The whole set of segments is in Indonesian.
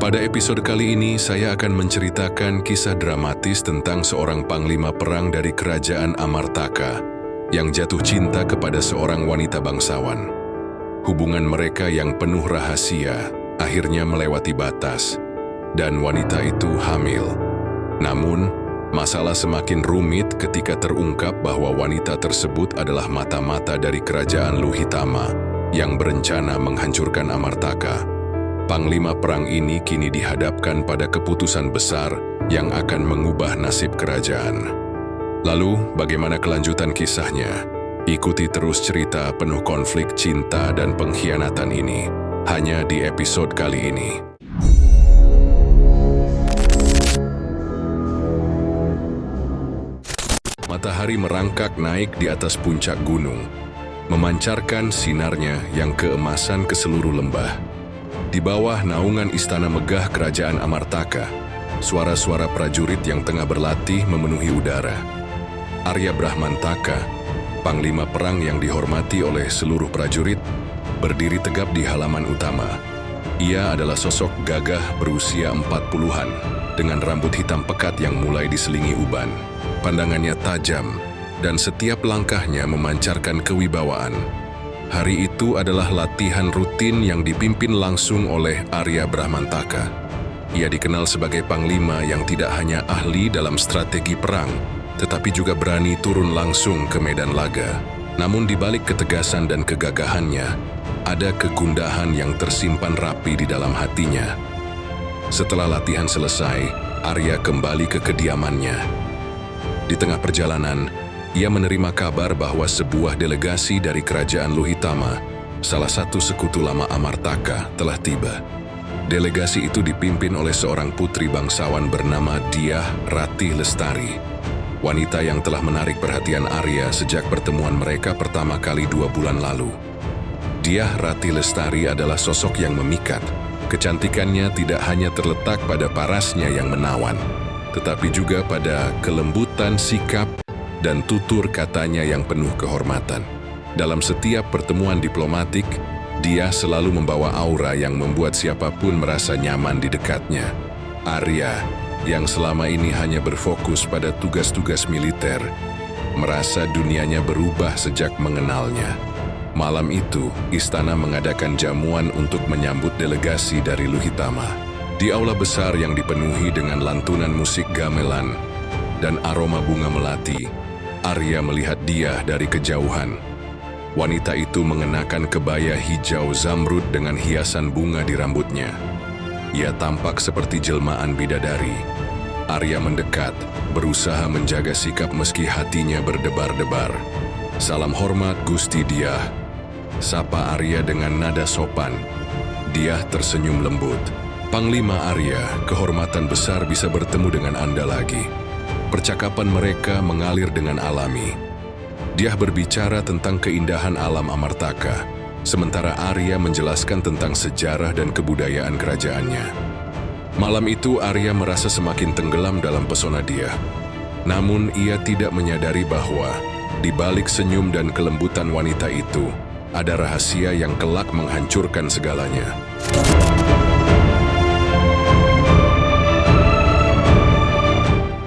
Pada episode kali ini, saya akan menceritakan kisah dramatis tentang seorang panglima perang dari kerajaan Amartaka yang jatuh cinta kepada seorang wanita bangsawan. Hubungan mereka yang penuh rahasia akhirnya melewati batas, dan wanita itu hamil. Namun, masalah semakin rumit ketika terungkap bahwa wanita tersebut adalah mata-mata dari kerajaan Luhitama yang berencana menghancurkan Amartaka. Panglima perang ini kini dihadapkan pada keputusan besar yang akan mengubah nasib kerajaan. Lalu, bagaimana kelanjutan kisahnya? Ikuti terus cerita penuh konflik cinta dan pengkhianatan ini, hanya di episode kali ini. Matahari merangkak naik di atas puncak gunung, memancarkan sinarnya yang keemasan ke seluruh lembah. Di bawah naungan istana megah kerajaan Amartaka, suara-suara prajurit yang tengah berlatih memenuhi udara. Arya Brahmantaka, panglima perang yang dihormati oleh seluruh prajurit, berdiri tegap di halaman utama. Ia adalah sosok gagah berusia 40-an, dengan rambut hitam pekat yang mulai diselingi uban. Pandangannya tajam, dan setiap langkahnya memancarkan kewibawaan. Hari itu adalah latihan rutin yang dipimpin langsung oleh Arya Brahmantaka. Ia dikenal sebagai panglima yang tidak hanya ahli dalam strategi perang, tetapi juga berani turun langsung ke medan laga. Namun di balik ketegasan dan kegagahannya, ada kegundahan yang tersimpan rapi di dalam hatinya. Setelah latihan selesai, Arya kembali ke kediamannya. Di tengah perjalanan, ia menerima kabar bahwa sebuah delegasi dari kerajaan Luhitama, salah satu sekutu lama Amartaka, telah tiba. Delegasi itu dipimpin oleh seorang putri bangsawan bernama Dyah Ratih Lestari, wanita yang telah menarik perhatian Arya sejak pertemuan mereka pertama kali 2 bulan lalu. Dyah Ratih Lestari adalah sosok yang memikat. Kecantikannya tidak hanya terletak pada parasnya yang menawan, tetapi juga pada kelembutan sikap dan tutur katanya yang penuh kehormatan. Dalam setiap pertemuan diplomatik, dia selalu membawa aura yang membuat siapapun merasa nyaman di dekatnya. Arya, yang selama ini hanya berfokus pada tugas-tugas militer, merasa dunianya berubah sejak mengenalnya. Malam itu, istana mengadakan jamuan untuk menyambut delegasi dari Luhitama. Di aula besar yang dipenuhi dengan lantunan musik gamelan dan aroma bunga melati, Arya melihat Dyah dari kejauhan. Wanita itu mengenakan kebaya hijau zamrud dengan hiasan bunga di rambutnya. Ia tampak seperti jelmaan bidadari. Arya mendekat, berusaha menjaga sikap meski hatinya berdebar-debar. "Salam hormat, Gusti Dyah," sapa Arya dengan nada sopan. Dyah tersenyum lembut. "Panglima Arya, kehormatan besar bisa bertemu dengan Anda lagi." Percakapan mereka mengalir dengan alami. Dyah berbicara tentang keindahan alam Amartaka, sementara Arya menjelaskan tentang sejarah dan kebudayaan kerajaannya. Malam itu Arya merasa semakin tenggelam dalam pesona Dyah. Namun ia tidak menyadari bahwa di balik senyum dan kelembutan wanita itu, ada rahasia yang kelak menghancurkan segalanya.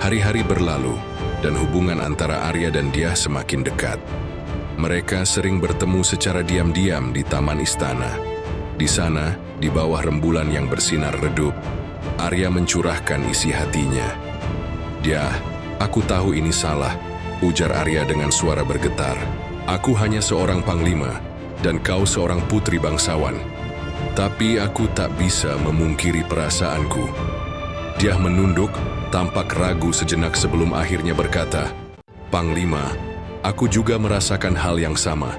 Hari-hari berlalu, dan hubungan antara Arya dan Dyah semakin dekat. Mereka sering bertemu secara diam-diam di taman istana. Di sana, di bawah rembulan yang bersinar redup, Arya mencurahkan isi hatinya. "Dyah, aku tahu ini salah," ujar Arya dengan suara bergetar. "Aku hanya seorang panglima, dan kau seorang putri bangsawan. Tapi aku tak bisa memungkiri perasaanku." Dyah menunduk, tampak ragu sejenak sebelum akhirnya berkata, "Panglima, aku juga merasakan hal yang sama.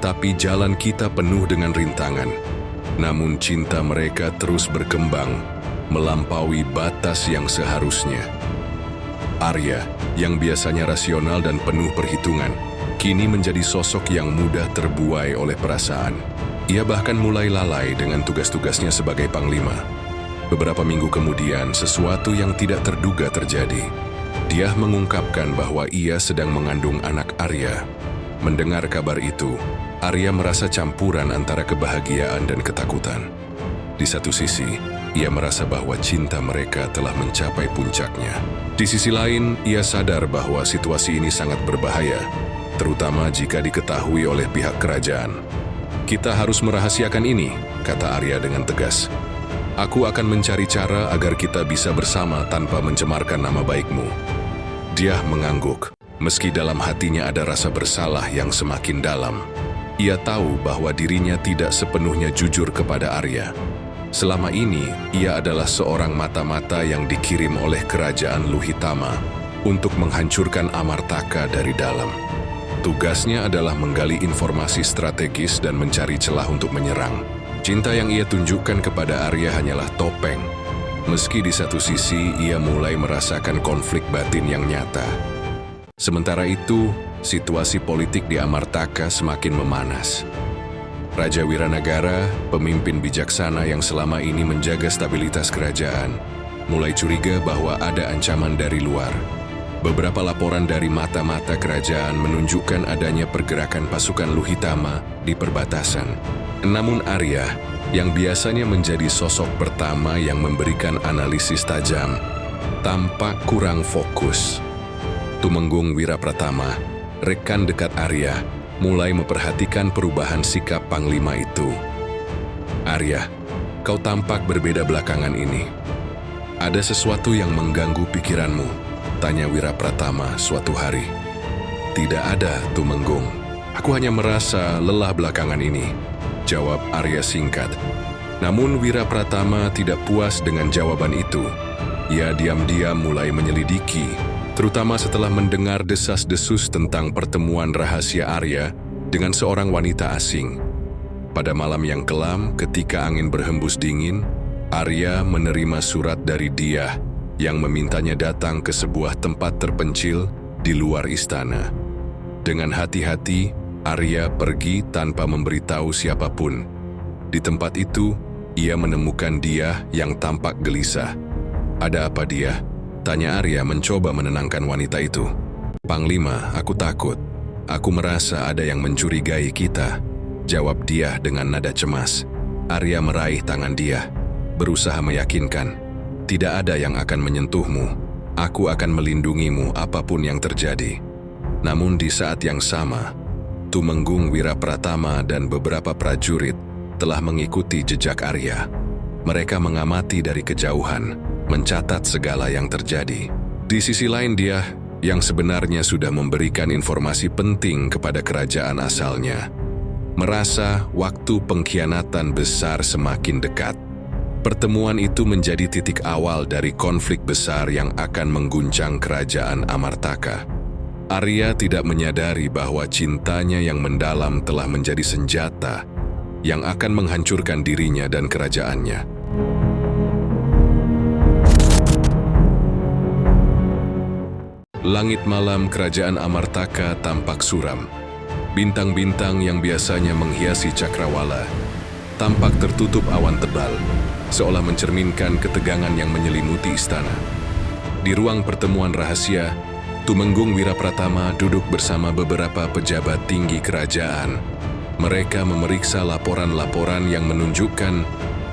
Tapi jalan kita penuh dengan rintangan. Namun cinta mereka terus berkembang, melampaui batas yang seharusnya." Arya, yang biasanya rasional dan penuh perhitungan, kini menjadi sosok yang mudah terbuai oleh perasaan. Ia bahkan mulai lalai dengan tugas-tugasnya sebagai panglima. Beberapa minggu kemudian, sesuatu yang tidak terduga terjadi. Dyah mengungkapkan bahwa ia sedang mengandung anak Arya. Mendengar kabar itu, Arya merasa campuran antara kebahagiaan dan ketakutan. Di satu sisi, ia merasa bahwa cinta mereka telah mencapai puncaknya. Di sisi lain, ia sadar bahwa situasi ini sangat berbahaya, terutama jika diketahui oleh pihak kerajaan. "Kita harus merahasiakan ini," kata Arya dengan tegas. "Aku akan mencari cara agar kita bisa bersama tanpa mencemarkan nama baikmu." Dia mengangguk, meski dalam hatinya ada rasa bersalah yang semakin dalam. Ia tahu bahwa dirinya tidak sepenuhnya jujur kepada Arya. Selama ini, ia adalah seorang mata-mata yang dikirim oleh kerajaan Luhitama untuk menghancurkan Amartaka dari dalam. Tugasnya adalah menggali informasi strategis dan mencari celah untuk menyerang. Cinta yang ia tunjukkan kepada Arya hanyalah topeng. Meski di satu sisi, ia mulai merasakan konflik batin yang nyata. Sementara itu, situasi politik di Amartaka semakin memanas. Raja Wiranagara, pemimpin bijaksana yang selama ini menjaga stabilitas kerajaan, mulai curiga bahwa ada ancaman dari luar. Beberapa laporan dari mata-mata kerajaan menunjukkan adanya pergerakan pasukan Luhitama di perbatasan. Namun Arya, yang biasanya menjadi sosok pertama yang memberikan analisis tajam, tampak kurang fokus. Tumenggung Wirapratama, rekan dekat Arya, mulai memperhatikan perubahan sikap Panglima itu. "Arya, kau tampak berbeda belakangan ini. Ada sesuatu yang mengganggu pikiranmu?" tanya Wirapratama suatu hari. "Tidak ada, Tumenggung. Aku hanya merasa lelah belakangan ini," jawab Arya singkat. Namun Wirapratama tidak puas dengan jawaban itu. Ia diam-diam mulai menyelidiki, terutama setelah mendengar desas-desus tentang pertemuan rahasia Arya dengan seorang wanita asing. Pada malam yang kelam, ketika angin berhembus dingin, Arya menerima surat dari Dia yang memintanya datang ke sebuah tempat terpencil di luar istana. Dengan hati-hati, Arya pergi tanpa memberitahu siapapun. Di tempat itu, ia menemukan Dia yang tampak gelisah. "Ada apa, Dia?" tanya Arya mencoba menenangkan wanita itu. "Panglima, aku takut. Aku merasa ada yang mencurigai kita," jawab Dia dengan nada cemas. Arya meraih tangan Dia, berusaha meyakinkan, "Tidak ada yang akan menyentuhmu. Aku akan melindungimu apapun yang terjadi." Namun di saat yang sama, Tumenggung Wirapratama dan beberapa prajurit telah mengikuti jejak Arya. Mereka mengamati dari kejauhan, mencatat segala yang terjadi. Di sisi lain Dia, yang sebenarnya sudah memberikan informasi penting kepada kerajaan asalnya, merasa waktu pengkhianatan besar semakin dekat. Pertemuan itu menjadi titik awal dari konflik besar yang akan mengguncang kerajaan Amartaka. Arya tidak menyadari bahwa cintanya yang mendalam telah menjadi senjata yang akan menghancurkan dirinya dan kerajaannya. Langit malam kerajaan Amartaka tampak suram. Bintang-bintang yang biasanya menghiasi cakrawala tampak tertutup awan tebal, seolah mencerminkan ketegangan yang menyelimuti istana. Di ruang pertemuan rahasia, Tumenggung Wirapratama duduk bersama beberapa pejabat tinggi kerajaan. Mereka memeriksa laporan-laporan yang menunjukkan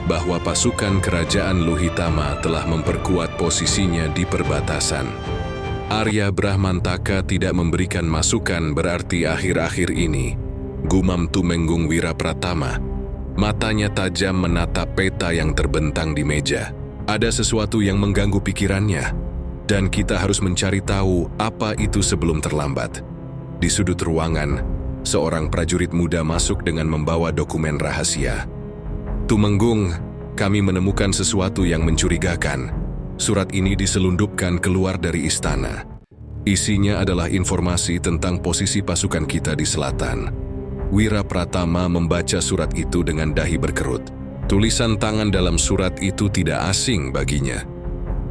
bahwa pasukan kerajaan Luhitama telah memperkuat posisinya di perbatasan. Arya Brahmantaka tidak memberikan masukan berarti akhir-akhir ini, gumam Tumenggung Wirapratama. Matanya tajam menatap peta yang terbentang di meja. Ada sesuatu yang mengganggu pikirannya, dan kita harus mencari tahu apa itu sebelum terlambat. Di sudut ruangan, seorang prajurit muda masuk dengan membawa dokumen rahasia. "Tumenggung, kami menemukan sesuatu yang mencurigakan. Surat ini diselundupkan keluar dari istana. Isinya adalah informasi tentang posisi pasukan kita di selatan." Wirapratama membaca surat itu dengan dahi berkerut. Tulisan tangan dalam surat itu tidak asing baginya,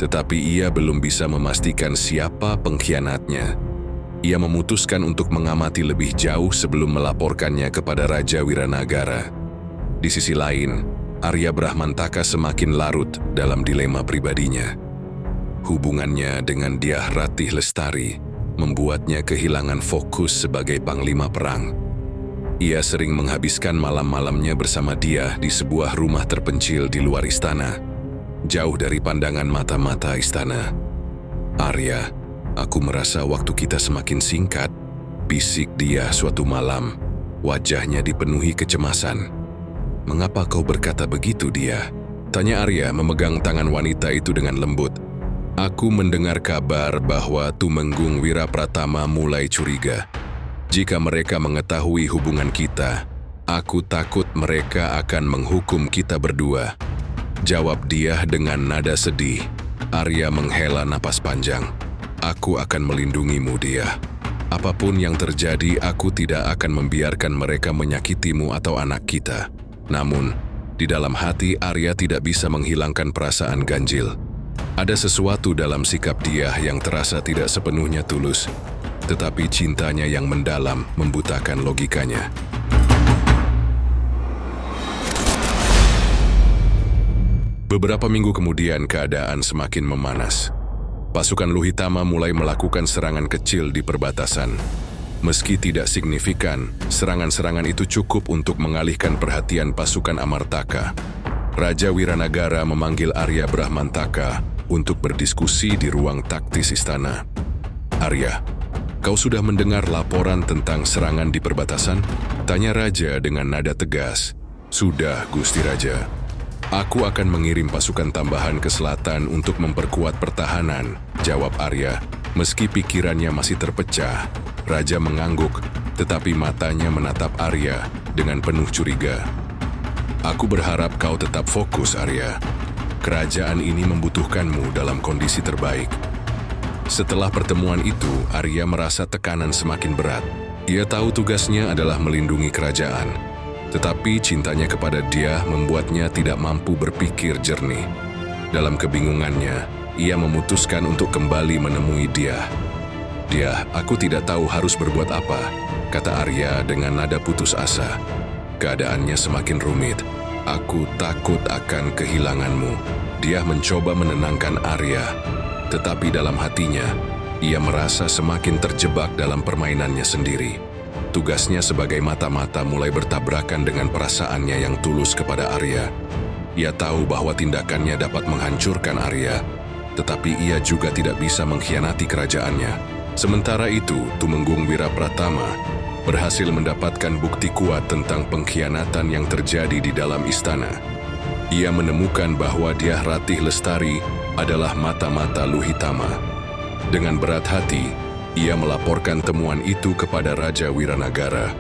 tetapi ia belum bisa memastikan siapa pengkhianatnya. Ia memutuskan untuk mengamati lebih jauh sebelum melaporkannya kepada Raja Wiranagara. Di sisi lain, Arya Brahmantaka semakin larut dalam dilema pribadinya. Hubungannya dengan Dyah Ratih Lestari membuatnya kehilangan fokus sebagai panglima perang. Ia sering menghabiskan malam-malamnya bersama Dyah di sebuah rumah terpencil di luar istana. jauh dari pandangan mata-mata istana. "Arya, aku merasa waktu kita semakin singkat," bisik dia suatu malam. Wajahnya dipenuhi kecemasan. "Mengapa kau berkata begitu, dia?" tanya Arya memegang tangan wanita itu dengan lembut. "Aku mendengar kabar bahwa Tumenggung Wirapratama mulai curiga. Jika mereka mengetahui hubungan kita, aku takut mereka akan menghukum kita berdua," jawab dia dengan nada sedih. Arya menghela napas panjang. "Aku akan melindungimu, dia. Apapun yang terjadi, aku tidak akan membiarkan mereka menyakitimu atau anak kita." Namun, di dalam hati Arya tidak bisa menghilangkan perasaan ganjil. Ada sesuatu dalam sikap dia yang terasa tidak sepenuhnya tulus, tetapi cintanya yang mendalam membutakan logikanya. Beberapa minggu kemudian keadaan semakin memanas. Pasukan Luhitama mulai melakukan serangan kecil di perbatasan. Meski tidak signifikan, serangan-serangan itu cukup untuk mengalihkan perhatian pasukan Amartaka. Raja Wiranagara memanggil Arya Brahmantaka untuk berdiskusi di ruang taktis istana. "Arya, kau sudah mendengar laporan tentang serangan di perbatasan?" tanya Raja dengan nada tegas. "Sudah, Gusti Raja. Aku akan mengirim pasukan tambahan ke selatan untuk memperkuat pertahanan," jawab Arya. Meski pikirannya masih terpecah, Raja mengangguk, tetapi matanya menatap Arya dengan penuh curiga. "Aku berharap kau tetap fokus, Arya. Kerajaan ini membutuhkanmu dalam kondisi terbaik." Setelah pertemuan itu, Arya merasa tekanan semakin berat. Ia tahu tugasnya adalah melindungi kerajaan, tetapi cintanya kepada dia membuatnya tidak mampu berpikir jernih. Dalam kebingungannya, ia memutuskan untuk kembali menemui dia. "Dia, aku tidak tahu harus berbuat apa," kata Arya dengan nada putus asa. "Keadaannya semakin rumit. Aku takut akan kehilanganmu." Dia mencoba menenangkan Arya, tetapi dalam hatinya, ia merasa semakin terjebak dalam permainannya sendiri. Tugasnya sebagai mata-mata mulai bertabrakan dengan perasaannya yang tulus kepada Arya. Ia tahu bahwa tindakannya dapat menghancurkan Arya, tetapi ia juga tidak bisa mengkhianati kerajaannya. Sementara itu, Tumenggung Wirapratama berhasil mendapatkan bukti kuat tentang pengkhianatan yang terjadi di dalam istana. Ia menemukan bahwa Dyah Ratih Lestari adalah mata-mata Luhitama. Dengan berat hati, ia melaporkan temuan itu kepada Raja Wiranagara.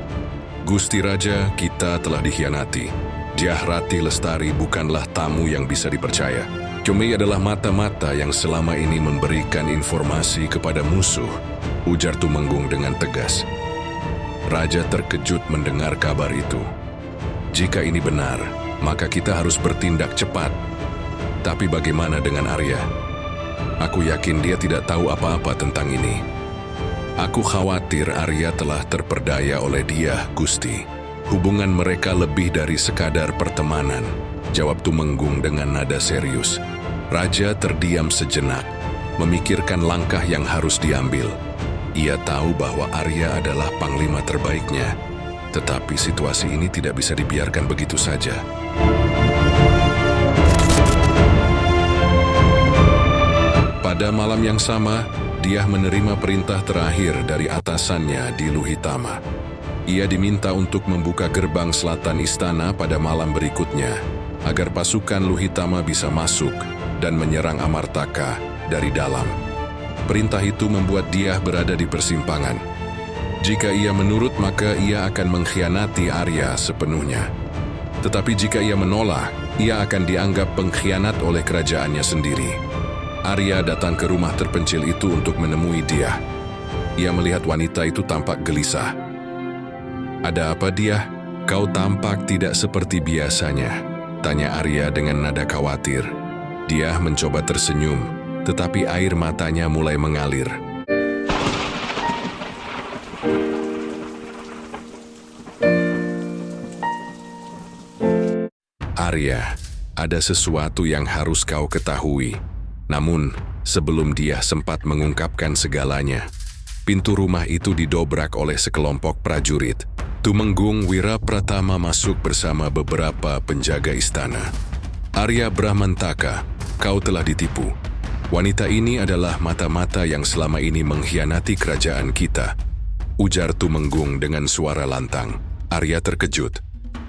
"Gusti Raja, kita telah dikhianati. Dyah Ratih Lestari bukanlah tamu yang bisa dipercaya. Cumi adalah mata-mata yang selama ini memberikan informasi kepada musuh," ujar Tumenggung dengan tegas. Raja terkejut mendengar kabar itu. "Jika ini benar, maka kita harus bertindak cepat. Tapi bagaimana dengan Arya? Aku yakin dia tidak tahu apa-apa tentang ini." "Aku khawatir Arya telah terperdaya oleh Dyah, Gusti. Hubungan mereka lebih dari sekadar pertemanan," jawab Tumenggung dengan nada serius. Raja terdiam sejenak, memikirkan langkah yang harus diambil. Ia tahu bahwa Arya adalah panglima terbaiknya, tetapi situasi ini tidak bisa dibiarkan begitu saja. Pada malam yang sama, Dyah menerima perintah terakhir dari atasannya di Luhitama. Ia diminta untuk membuka gerbang selatan istana pada malam berikutnya, agar pasukan Luhitama bisa masuk dan menyerang Amartaka dari dalam. Perintah itu membuat Dyah berada di persimpangan. Jika ia menurut, maka ia akan mengkhianati Arya sepenuhnya. Tetapi jika ia menolak, ia akan dianggap pengkhianat oleh kerajaannya sendiri. Arya datang ke rumah terpencil itu untuk menemui Dyah. Ia melihat wanita itu tampak gelisah. "Ada apa, Dyah? Kau tampak tidak seperti biasanya," tanya Arya dengan nada khawatir. Dyah mencoba tersenyum, tetapi air matanya mulai mengalir. "Arya, ada sesuatu yang harus kau ketahui." Namun, sebelum Dyah sempat mengungkapkan segalanya, pintu rumah itu didobrak oleh sekelompok prajurit. Tumenggung Wirapratama masuk bersama beberapa penjaga istana. Arya Brahmantaka, kau telah ditipu. Wanita ini adalah mata-mata yang selama ini mengkhianati kerajaan kita, ujar Tumenggung dengan suara lantang. Arya terkejut.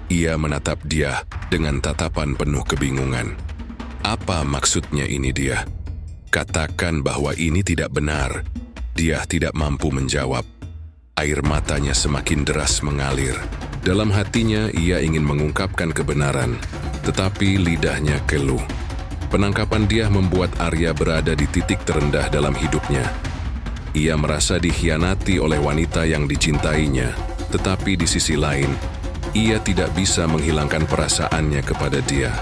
Ia menatap dia dengan tatapan penuh kebingungan. Apa maksudnya ini dia? Katakan bahwa ini tidak benar. Dia tidak mampu menjawab. Air matanya semakin deras mengalir. Dalam hatinya ia ingin mengungkapkan kebenaran, tetapi lidahnya keluh. Penangkapan dia membuat Arya berada di titik terendah dalam hidupnya. Ia merasa dikhianati oleh wanita yang dicintainya, tetapi di sisi lain, ia tidak bisa menghilangkan perasaannya kepada dia.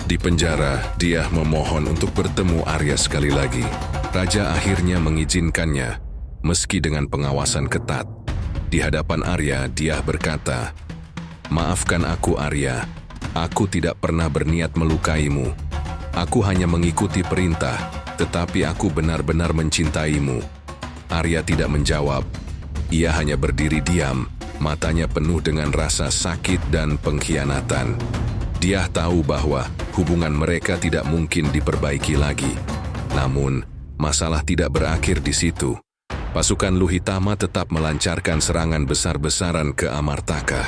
Di penjara, dia memohon untuk bertemu Arya sekali lagi. Raja akhirnya mengizinkannya, meski dengan pengawasan ketat. Di hadapan Arya, dia berkata, "Maafkan aku, Arya. Aku tidak pernah berniat melukaimu. Aku hanya mengikuti perintah, tetapi aku benar-benar mencintaimu." Arya tidak menjawab. Ia hanya berdiri diam, matanya penuh dengan rasa sakit dan pengkhianatan. Dia tahu bahwa hubungan mereka tidak mungkin diperbaiki lagi. Namun, masalah tidak berakhir di situ. Pasukan Luhitama tetap melancarkan serangan besar-besaran ke Amartaka.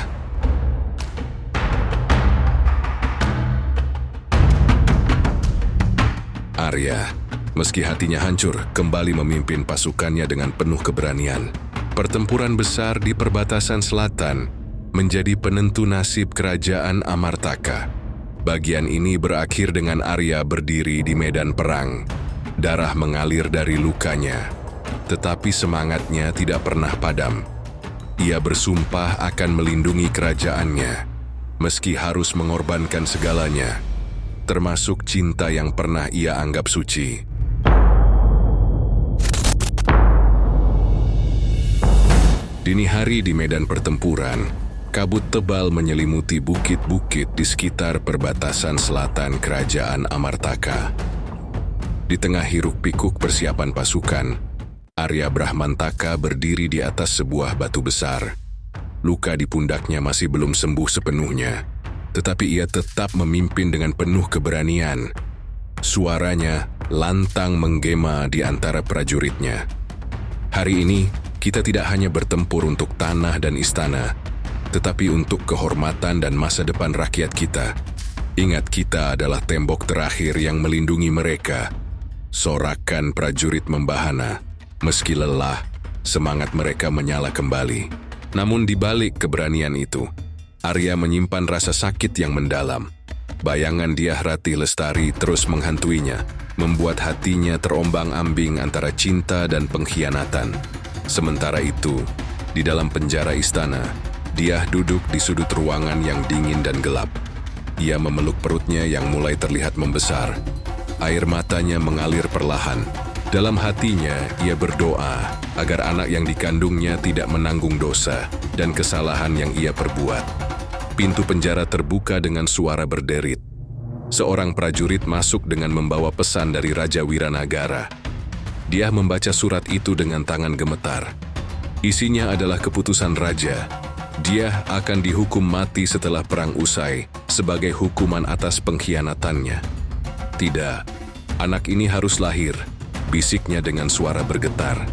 Arya, meski hatinya hancur, kembali memimpin pasukannya dengan penuh keberanian. Pertempuran besar di perbatasan selatan menjadi penentu nasib kerajaan Amartaka. Bagian ini berakhir dengan Arya berdiri di medan perang. Darah mengalir dari lukanya, tetapi semangatnya tidak pernah padam. Ia bersumpah akan melindungi kerajaannya, meski harus mengorbankan segalanya, termasuk cinta yang pernah ia anggap suci. Dini hari di medan pertempuran, kabut tebal menyelimuti bukit-bukit di sekitar perbatasan selatan kerajaan Amartaka. Di tengah hiruk-pikuk persiapan pasukan, Arya Brahmantaka berdiri di atas sebuah batu besar. Luka di pundaknya masih belum sembuh sepenuhnya, tetapi ia tetap memimpin dengan penuh keberanian. Suaranya lantang menggema di antara prajuritnya. Hari ini, kita tidak hanya bertempur untuk tanah dan istana, tetapi untuk kehormatan dan masa depan rakyat kita. Ingat, kita adalah tembok terakhir yang melindungi mereka. Sorakan prajurit membahana. Meski lelah, semangat mereka menyala kembali. Namun di balik keberanian itu, Arya menyimpan rasa sakit yang mendalam. Bayangan Dyah Rati Lestari terus menghantuinya, membuat hatinya terombang-ambing antara cinta dan pengkhianatan. Sementara itu, di dalam penjara istana, Dyah duduk di sudut ruangan yang dingin dan gelap. Ia memeluk perutnya yang mulai terlihat membesar. Air matanya mengalir perlahan. Dalam hatinya, ia berdoa agar anak yang dikandungnya tidak menanggung dosa dan kesalahan yang ia perbuat. Pintu penjara terbuka dengan suara berderit. Seorang prajurit masuk dengan membawa pesan dari Raja Wiranagara. Dia membaca surat itu dengan tangan gemetar. Isinya adalah keputusan raja. Dia akan dihukum mati setelah perang usai sebagai hukuman atas pengkhianatannya. Tidak, anak ini harus lahir, bisiknya dengan suara bergetar.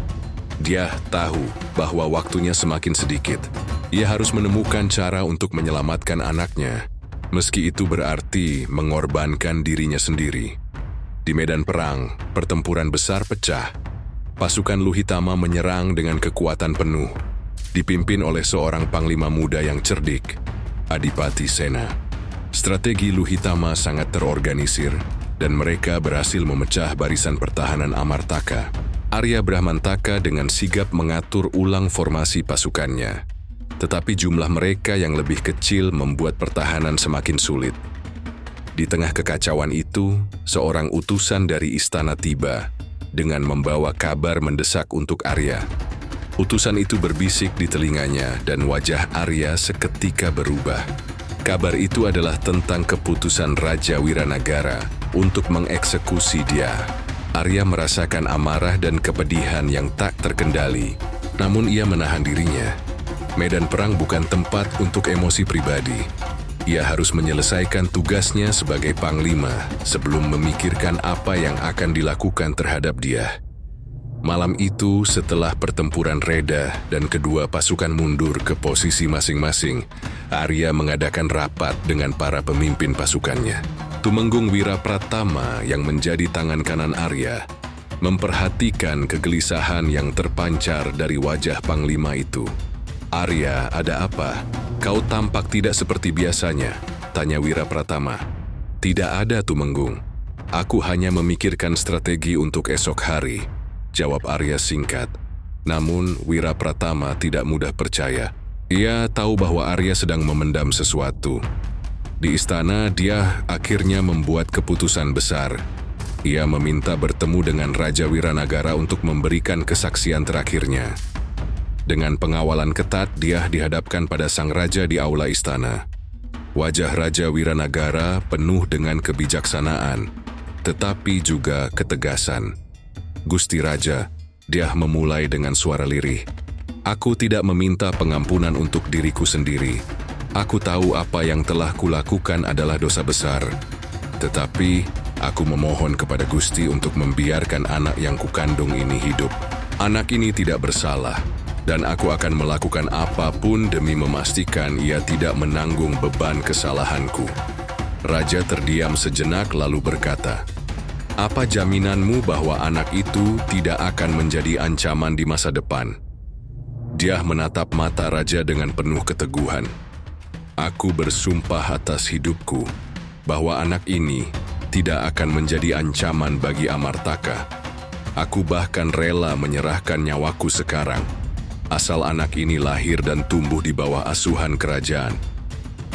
Dia tahu bahwa waktunya semakin sedikit. Ia harus menemukan cara untuk menyelamatkan anaknya, meski itu berarti mengorbankan dirinya sendiri. Di medan perang, pertempuran besar pecah. Pasukan Luhitama menyerang dengan kekuatan penuh, dipimpin oleh seorang panglima muda yang cerdik, Adipati Sena. Strategi Luhitama sangat terorganisir, dan mereka berhasil memecah barisan pertahanan Amartaka. Arya Brahmantaka dengan sigap mengatur ulang formasi pasukannya. Tetapi jumlah mereka yang lebih kecil membuat pertahanan semakin sulit. Di tengah kekacauan itu, seorang utusan dari istana tiba dengan membawa kabar mendesak untuk Arya. Utusan itu berbisik di telinganya dan wajah Arya seketika berubah. Kabar itu adalah tentang keputusan Raja Wiranagara untuk mengeksekusi dia. Arya merasakan amarah dan kepedihan yang tak terkendali, namun ia menahan dirinya. Medan perang bukan tempat untuk emosi pribadi. Ia harus menyelesaikan tugasnya sebagai panglima sebelum memikirkan apa yang akan dilakukan terhadap dia. Malam itu, setelah pertempuran reda dan kedua pasukan mundur ke posisi masing-masing, Arya mengadakan rapat dengan para pemimpin pasukannya. Tumenggung Wirapratama yang menjadi tangan kanan Arya memperhatikan kegelisahan yang terpancar dari wajah panglima itu. "Arya, ada apa? Kau tampak tidak seperti biasanya," tanya Wirapratama. "Tidak ada, Tumenggung. Aku hanya memikirkan strategi untuk esok hari," jawab Arya singkat. Namun Wirapratama tidak mudah percaya. Ia tahu bahwa Arya sedang memendam sesuatu. Di istana, dia akhirnya membuat keputusan besar. Ia meminta bertemu dengan Raja Wiranagara untuk memberikan kesaksian terakhirnya. Dengan pengawalan ketat, dia dihadapkan pada sang raja di aula istana. Wajah Raja Wiranagara penuh dengan kebijaksanaan, tetapi juga ketegasan. "Gusti Raja," dia memulai dengan suara lirih, "aku tidak meminta pengampunan untuk diriku sendiri. Aku tahu apa yang telah kulakukan adalah dosa besar. Tetapi, aku memohon kepada Gusti untuk membiarkan anak yang kukandung ini hidup. Anak ini tidak bersalah. Dan aku akan melakukan apapun demi memastikan ia tidak menanggung beban kesalahanku." Raja terdiam sejenak lalu berkata, "Apa jaminanmu bahwa anak itu tidak akan menjadi ancaman di masa depan?" Dia menatap mata raja dengan penuh keteguhan. "Aku bersumpah atas hidupku bahwa anak ini tidak akan menjadi ancaman bagi Amartaka. Aku bahkan rela menyerahkan nyawaku sekarang, asal anak ini lahir dan tumbuh di bawah asuhan kerajaan."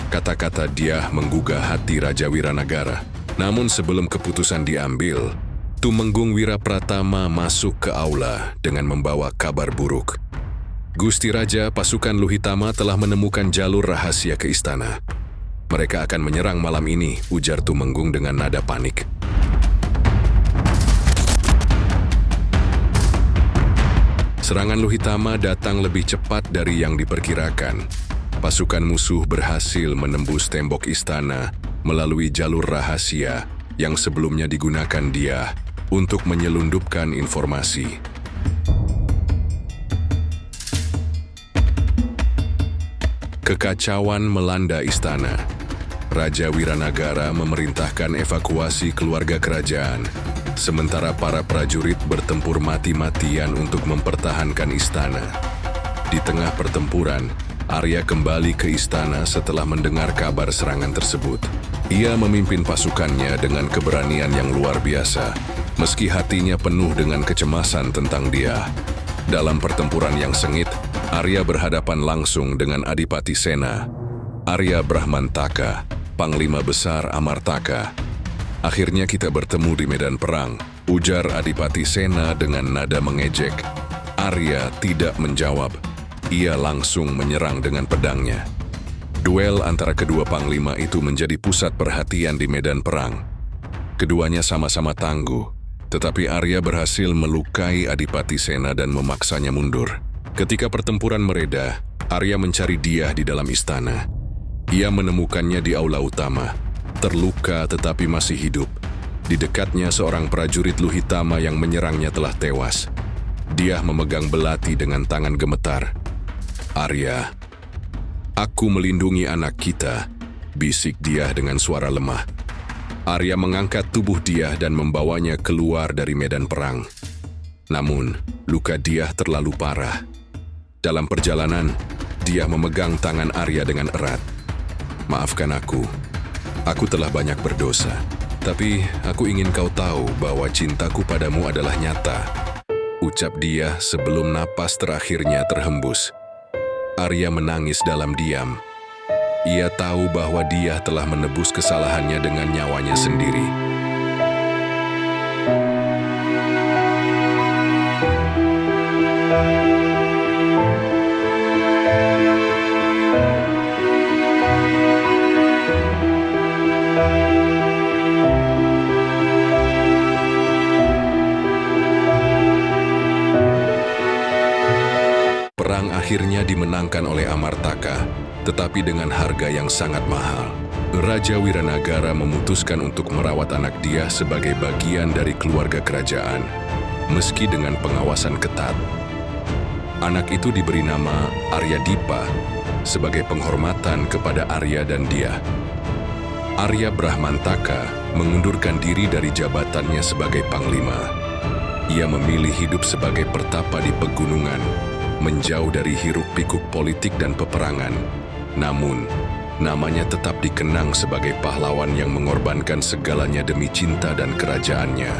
Kata-kata dia menggugah hati Raja Wiranagara. Namun sebelum keputusan diambil, Tumenggung Wirapratama masuk ke aula dengan membawa kabar buruk. "Gusti Raja, pasukan Luhitama telah menemukan jalur rahasia ke istana. Mereka akan menyerang malam ini," ujar Tumenggung dengan nada panik. Serangan Luhitama datang lebih cepat dari yang diperkirakan. Pasukan musuh berhasil menembus tembok istana melalui jalur rahasia yang sebelumnya digunakan dia untuk menyelundupkan informasi. Kekacauan melanda istana. Raja Wiranagara memerintahkan evakuasi keluarga kerajaan, sementara para prajurit bertempur mati-matian untuk mempertahankan istana. Di tengah pertempuran, Arya kembali ke istana setelah mendengar kabar serangan tersebut. Ia memimpin pasukannya dengan keberanian yang luar biasa, meski hatinya penuh dengan kecemasan tentang dia. Dalam pertempuran yang sengit, Arya berhadapan langsung dengan Adipati Sena, Arya Brahmantaka, Panglima Besar Amartaka. "Akhirnya kita bertemu di medan perang," ujar Adipati Sena dengan nada mengejek. Arya tidak menjawab. Ia langsung menyerang dengan pedangnya. Duel antara kedua panglima itu menjadi pusat perhatian di medan perang. Keduanya sama-sama tangguh, tetapi Arya berhasil melukai Adipati Sena dan memaksanya mundur. Ketika pertempuran mereda, Arya mencari dia di dalam istana. Ia menemukannya di aula utama, terluka tetapi masih hidup. Di dekatnya seorang prajurit Luhitama yang menyerangnya telah tewas. Dia memegang belati dengan tangan gemetar. "Arya, aku melindungi anak kita," bisik dia dengan suara lemah. Arya mengangkat tubuh dia dan membawanya keluar dari medan perang. Namun, luka dia terlalu parah. Dalam perjalanan, dia memegang tangan Arya dengan erat. "Maafkan aku telah banyak berdosa. Tapi aku ingin kau tahu bahwa cintaku padamu adalah nyata," ucap dia sebelum napas terakhirnya terhembus. Arya menangis dalam diam. Ia tahu bahwa dia telah menebus kesalahannya dengan nyawanya sendiri. Perang akhirnya dimenangkan oleh Amartaka, tetapi dengan harga yang sangat mahal. Raja Wiranagara memutuskan untuk merawat anak dia sebagai bagian dari keluarga kerajaan, meski dengan pengawasan ketat. Anak itu diberi nama Aryadipa sebagai penghormatan kepada Arya dan Dia. Arya Brahmantaka mengundurkan diri dari jabatannya sebagai panglima. Ia memilih hidup sebagai pertapa di pegunungan, menjauh dari hiruk-pikuk politik dan peperangan. Namun, namanya tetap dikenang sebagai pahlawan yang mengorbankan segalanya demi cinta dan kerajaannya.